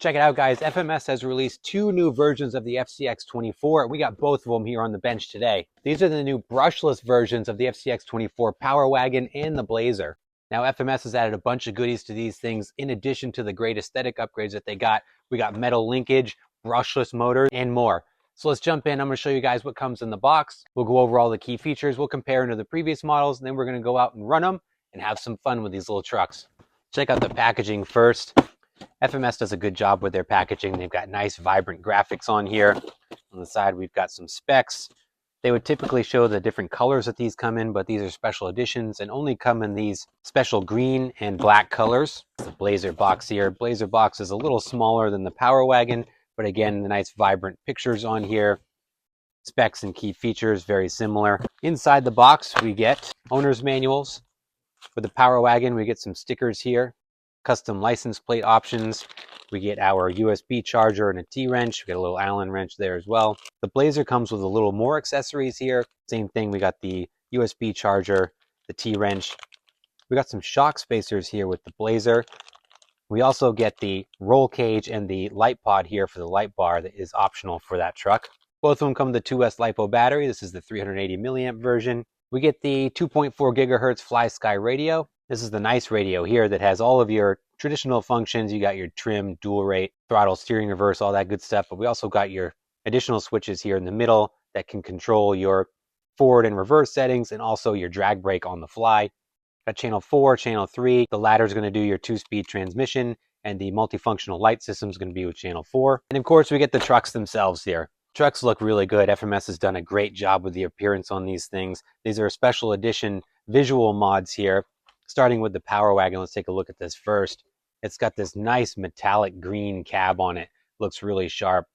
Check it out, guys. FMS has released two new versions of the FCX24. We got both of them here on the bench today. These are the new brushless versions of the FCX24 Power Wagon and the Blazer. Now, FMS has added a bunch of goodies to these things in addition to the great aesthetic upgrades that they got. We got metal linkage, brushless motors, and more. So let's jump in. I'm going to show you guys what comes in the box. We'll go over all the key features. We'll compare them to the previous models, and then we're going to go out and run them and have some fun with these little trucks. Check out the packaging first. FMS does a good job with their packaging. They've got nice, vibrant graphics on here. On the side, we've got some specs. They would typically show the different colors that these come in, but these are special editions and only come in these special green and black colors. The Blazer box here. Blazer box is a little smaller than the Power Wagon, but again, the nice, vibrant pictures on here. Specs and key features, very similar. Inside the box, we get owner's manuals. For the Power Wagon, we get some stickers here. Custom license plate options. We get our USB charger and a T-wrench. We get a little Allen wrench there as well. The Blazer comes with a little more accessories here. Same thing, we got the USB charger, the T-wrench. We got some shock spacers here with the Blazer. We also get the roll cage and the light pod here for the light bar that is optional for that truck. Both of them come with the 2S LiPo battery. This is the 380 milliamp version. We get the 2.4 gigahertz Fly Sky radio. This is the nice radio here that has all of your traditional functions. You got your trim, dual rate, throttle, steering, reverse, all that good stuff. But we also got your additional switches here in the middle that can control your forward and reverse settings and also your drag brake on the fly. Got channel 4, channel 3. The ladder is going to do your 2-speed transmission, and the multifunctional light system is going to be with channel 4. And of course, we get the trucks themselves here. Trucks look really good. FMS has done a great job with the appearance on these things. These are special edition visual mods here. Starting with the Power Wagon, let's take a look at this first. It's got this nice metallic green cab on it. Looks really sharp.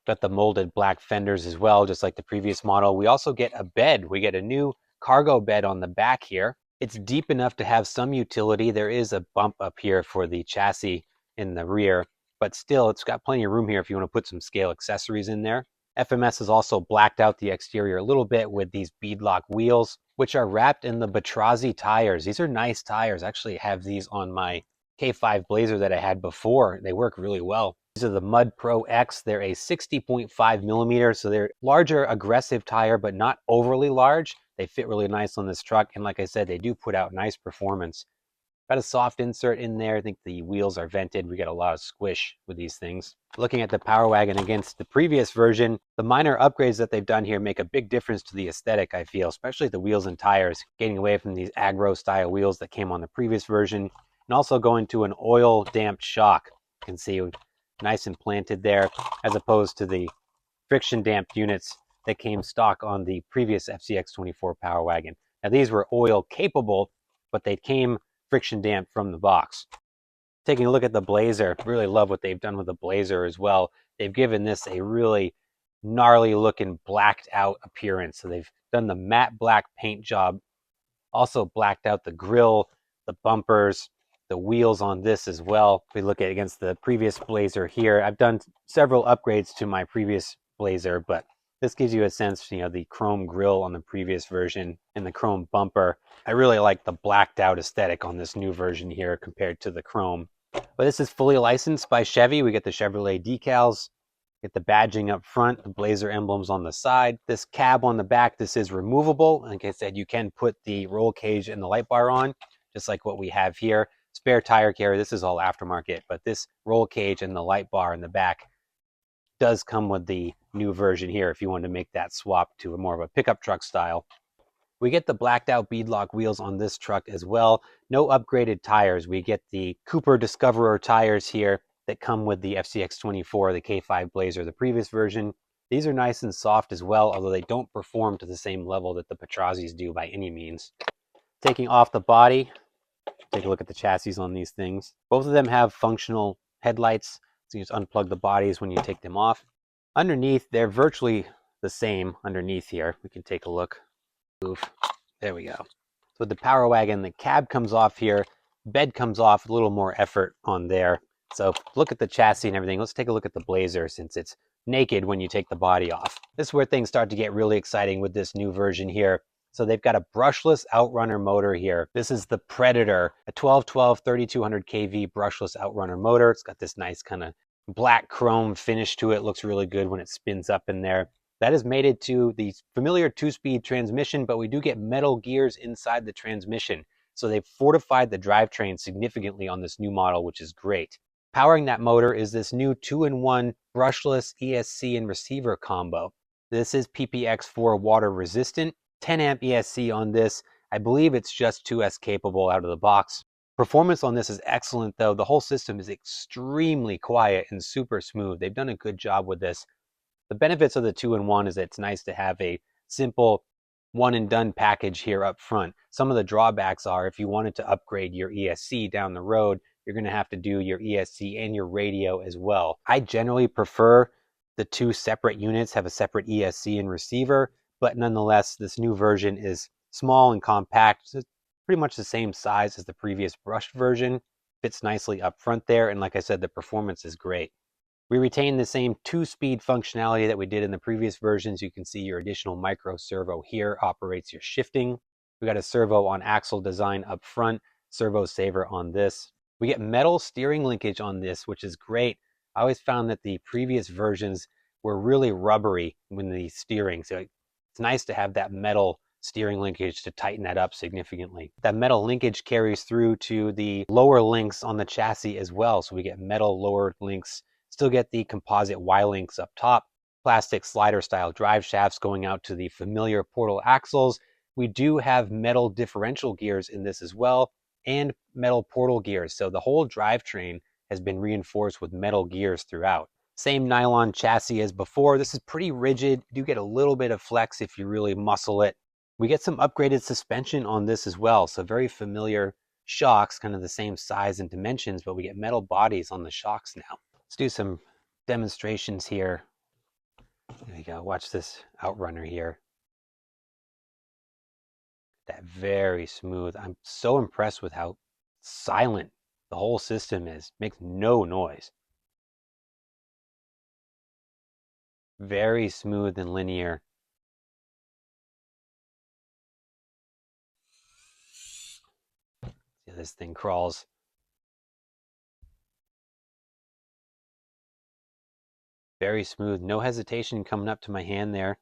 Got the molded black fenders as well, just like the previous model. We also get a bed. We get a new cargo bed on the back here. It's deep enough to have some utility. There is a bump up here for the chassis in the rear, but still it's got plenty of room here if you want to put some scale accessories in there. FMS has also blacked out the exterior a little bit with these beadlock wheels, which are wrapped in the Batrazi tires. These are nice tires. I actually have these on my K5 Blazer that I had before. They work really well. These are the Mud Pro X. They're a 60.5 millimeter, so they're larger, aggressive tire, but not overly large. They fit really nice on this truck, and like I said, they do put out nice performance. Got a soft insert in there. I think the wheels are vented. We get a lot of squish with these things. Looking at the Power Wagon against the previous version, the minor upgrades that they've done here make a big difference to the aesthetic, I feel, especially the wheels and tires, getting away from these aggro style wheels that came on the previous version, and also going to an oil damped shock. You can see nice and planted there, as opposed to the friction damped units that came stock on the previous FCX24 Power Wagon. Now these were oil capable, but they came friction damp from the box. Taking a look at the Blazer, really love what they've done with the Blazer as well. They've given this a really gnarly looking blacked out appearance. So they've done the matte black paint job, also blacked out the grille, the bumpers, the wheels on this as well. If we look at it against the previous Blazer here, I've done several upgrades to my previous Blazer, but this gives you a sense, the chrome grille on the previous version and the chrome bumper. I really like the blacked out aesthetic on this new version here compared to the chrome. But this is fully licensed by Chevy. We get the Chevrolet decals, get the badging up front, the Blazer emblems on the side. This cab on the back, this is removable. Like I said, you can put the roll cage and the light bar on, just like what we have here. Spare tire carrier, this is all aftermarket, but this roll cage and the light bar in the back does come with the new version here if you want to make that swap to a more of a pickup truck style. We get the blacked out beadlock wheels on this truck as well. No upgraded tires. We get the Cooper Discoverer tires here that come with the FCX24, the K5 Blazer, the previous version. These are nice and soft as well, although they don't perform to the same level that the Batrazis do by any means. Taking off the body, take a look at the chassis on these things. Both of them have functional headlights, so you just unplug the bodies when you take them off. Underneath, they're virtually the same underneath here. We can take a look. Oof. There we go. So with the Power Wagon, the cab comes off here, bed comes off, a little more effort on there. So look at the chassis and everything. Let's take a look at the Blazer since it's naked when you take the body off. This is where things start to get really exciting with this new version here. So they've got a brushless outrunner motor here. This is the Predator, a 1212 3200 kV brushless outrunner motor. It's got this nice kind of black chrome finish to it. Looks really good when it spins up in there. That is mated to the familiar 2-speed transmission, but we do get metal gears inside the transmission. So they've fortified the drivetrain significantly on this new model, which is great. Powering that motor is this new 2-in-1 brushless ESC and receiver combo. This is PPX4 water resistant, 10 amp ESC on this. I believe it's just 2S capable out of the box. Performance on this is excellent though. The whole system is extremely quiet and super smooth. They've done a good job with this. The benefits of the 2-in-1 is that it's nice to have a simple one and done package here up front. Some of the drawbacks are if you wanted to upgrade your ESC down the road, you're going to have to do your ESC and your radio as well. I generally prefer the two separate units have a separate ESC and receiver, but nonetheless, this new version is small and compact. It's pretty much the same size as the previous brushed version. Fits nicely up front there, and like I said, the performance is great. We retain the same 2-speed functionality that we did in the previous versions. You can see your additional micro servo here operates your shifting. We got a servo on axle design up front, servo saver on this. We get metal steering linkage on this, which is great. I always found that the previous versions were really rubbery when the steering, so it's nice to have that metal steering linkage to tighten that up significantly. That metal linkage carries through to the lower links on the chassis as well, so we get metal lower links. Still get the composite Y-links up top, plastic slider style drive shafts going out to the familiar portal axles. We do have metal differential gears in this as well, and metal portal gears. So the whole drivetrain has been reinforced with metal gears throughout. Same nylon chassis as before. This is pretty rigid. You do get a little bit of flex if you really muscle it. We get some upgraded suspension on this as well. So very familiar shocks, kind of the same size and dimensions, but we get metal bodies on the shocks now. Let's do some demonstrations here. There we go. Watch this outrunner here. That very smooth. I'm so impressed with how silent the whole system is. Makes no noise. Very smooth and linear. See, this thing crawls. Very smooth, no hesitation coming up to my hand there.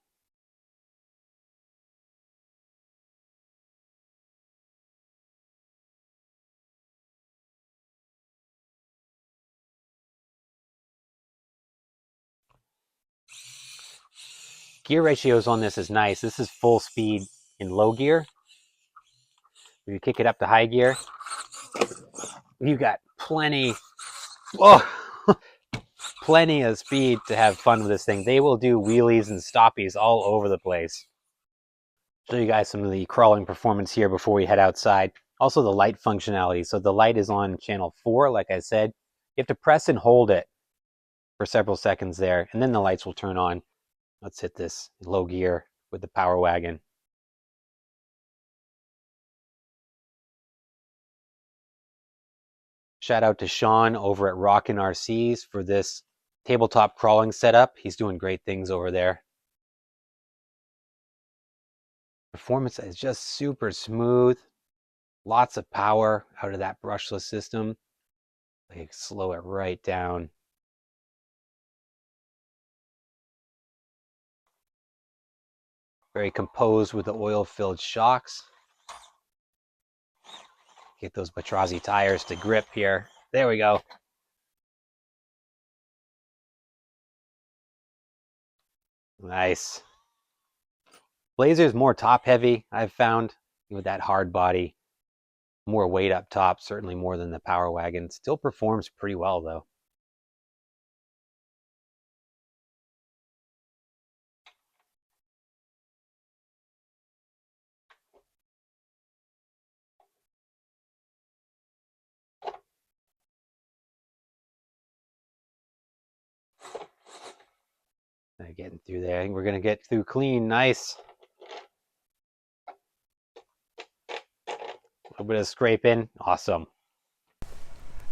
Gear ratios on this is nice. This is full speed in low gear. If you kick it up to high gear, you got plenty of speed to have fun with this thing. They will do wheelies and stoppies all over the place. Show you guys some of the crawling performance here before we head outside. Also the light functionality. So the light is on channel 4, like I said. You have to press and hold it for several seconds there, and then the lights will turn on. Let's hit this low gear with the Power Wagon. Shout out to Sean over at Rockin' RCs for this tabletop crawling setup. He's doing great things over there. Performance is just super smooth. Lots of power out of that brushless system. Like, slow it right down. Very composed with the oil-filled shocks. Get those Batrazi tires to grip here. There we go. Nice. Blazer is more top heavy, I've found, with that hard body. More weight up top, certainly more than the Power Wagon. Still performs pretty well though. Getting through there. I think we're going to get through clean. Nice. A little bit of scraping. Awesome. All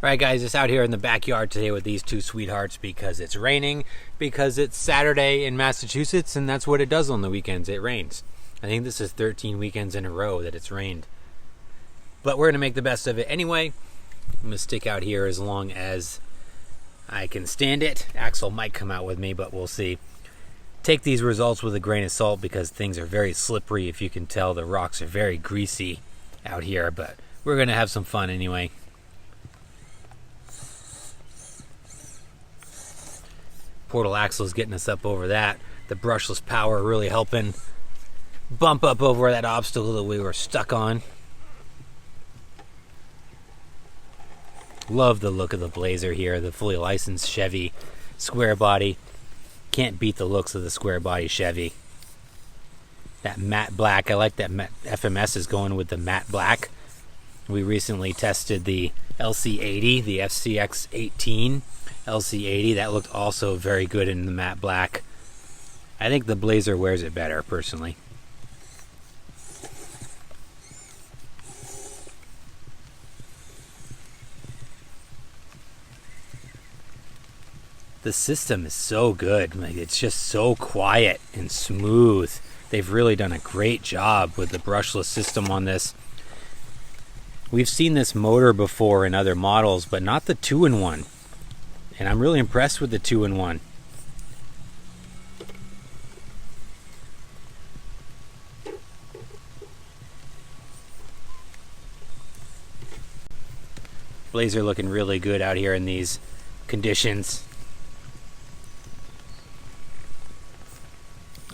right, guys, just out here in the backyard today with these two sweethearts because it's raining, because it's Saturday in Massachusetts, and that's what it does on the weekends. It rains. I think this is 13 weekends in a row that it's rained. But we're going to make the best of it anyway. I'm going to stick out here as long as I can stand it. Axel might come out with me, but we'll see. Take these results with a grain of salt because things are very slippery. If you can tell, the rocks are very greasy out here, but we're going to have some fun anyway. Portal axle is getting us up over that. The brushless power really helping bump up over that obstacle that we were stuck on. Love the look of the Blazer here, the fully licensed Chevy square body. Can't beat the looks of the square body Chevy. That matte black, I like that FMS is going with the matte black. We recently tested the LC80, the FCX18 LC80. That looked also very good in the matte black. I think the Blazer wears it better, personally. The system is so good. Like, it's just so quiet and smooth. They've really done a great job with the brushless system on this. We've seen this motor before in other models, but not the 2-in-1. And I'm really impressed with the 2-in-1. Blazer looking really good out here in these conditions.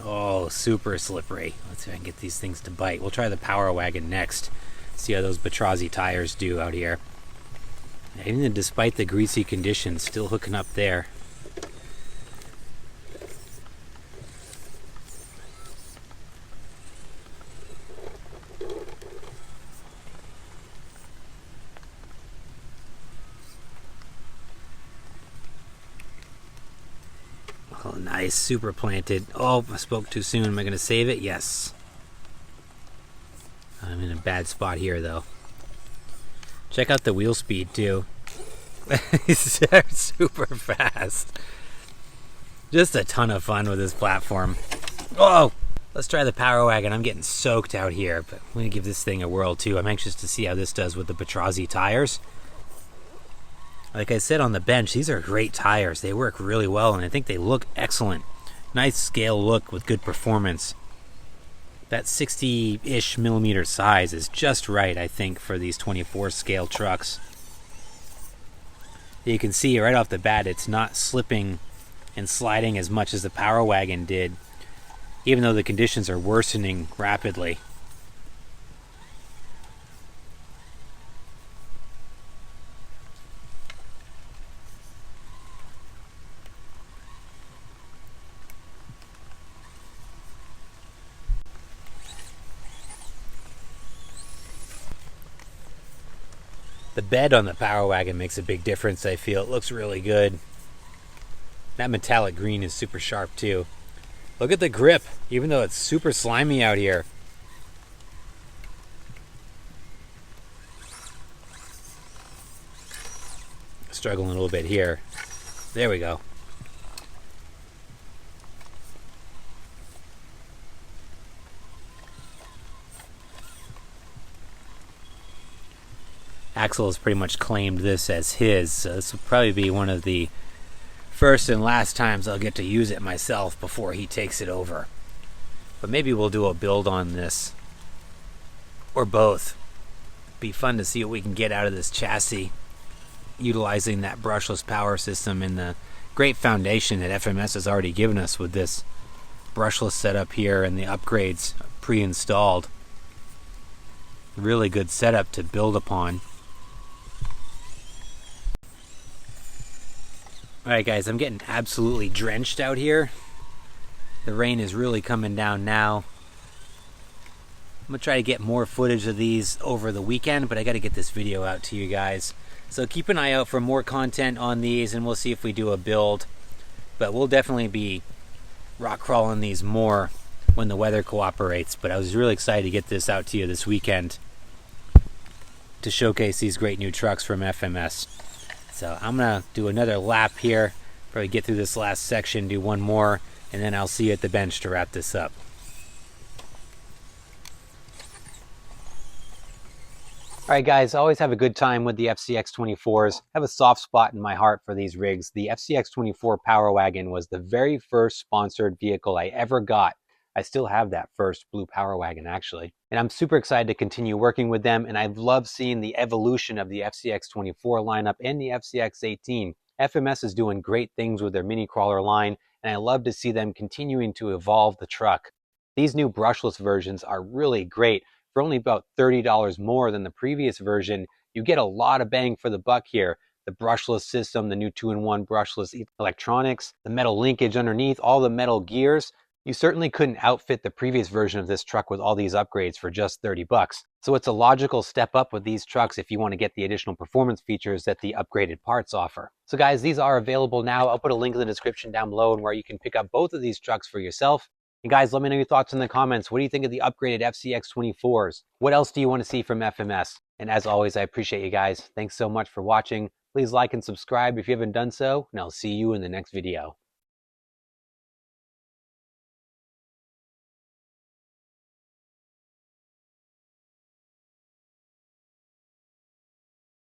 Oh, super slippery. Let's see if I can get these things to bite. We'll try the Power Wagon next. See how those Batrazi tires do out here. Even despite the greasy conditions, still hooking up there. Oh, nice, super planted. Oh, I spoke too soon. Am I going to save it? Yes. I'm in a bad spot here, though. Check out the wheel speed, too. He's super fast. Just a ton of fun with this platform. Oh, let's try the Power Wagon. I'm getting soaked out here, but I'm going to give this thing a whirl, too. I'm anxious to see how this does with the Batrazi tires. Like I said on the bench, these are great tires. They work really well, and I think they look excellent. Nice scale look with good performance. That 60-ish millimeter size is just right, I think, for these 24 scale trucks. You can see right off the bat it's not slipping and sliding as much as the Power Wagon did, even though the conditions are worsening rapidly. The bed on the Power Wagon makes a big difference, I feel. It looks really good. That metallic green is super sharp, too. Look at the grip, even though it's super slimy out here. Struggling a little bit here. There we go. Axel has pretty much claimed this as his, so this will probably be one of the first and last times I'll get to use it myself before he takes it over. But maybe we'll do a build on this, or both. Be fun to see what we can get out of this chassis, utilizing that brushless power system and the great foundation that FMS has already given us with this brushless setup here and the upgrades pre-installed. Really good setup to build upon. Alright guys, I'm getting absolutely drenched out here. The rain is really coming down now. I'm going to try to get more footage of these over the weekend, but I got to get this video out to you guys. So keep an eye out for more content on these, and we'll see if we do a build. But we'll definitely be rock crawling these more when the weather cooperates. But I was really excited to get this out to you this weekend to showcase these great new trucks from FMS. So I'm going to do another lap here, probably get through this last section, do one more, and then I'll see you at the bench to wrap this up. All right, guys, I always have a good time with the FCX24s. I have a soft spot in my heart for these rigs. The FCX24 Power Wagon was the very first sponsored vehicle I ever got. I still have that first blue Power Wagon, actually. And I'm super excited to continue working with them, and I've loved seeing the evolution of the FCX24 lineup and the FCX18. FMS is doing great things with their mini crawler line, and I love to see them continuing to evolve the truck. These new brushless versions are really great. For only about $30 more than the previous version, you get a lot of bang for the buck here. The brushless system, the new 2-in-1 brushless electronics, the metal linkage underneath, all the metal gears. You certainly couldn't outfit the previous version of this truck with all these upgrades for just 30 bucks. So it's a logical step up with these trucks if you want to get the additional performance features that the upgraded parts offer. So guys, these are available now. I'll put a link in the description down below and where you can pick up both of these trucks for yourself. And guys, let me know your thoughts in the comments. What do you think of the upgraded FCX24s? What else do you want to see from FMS? And as always, I appreciate you guys. Thanks so much for watching. Please like and subscribe if you haven't done so, and I'll see you in the next video.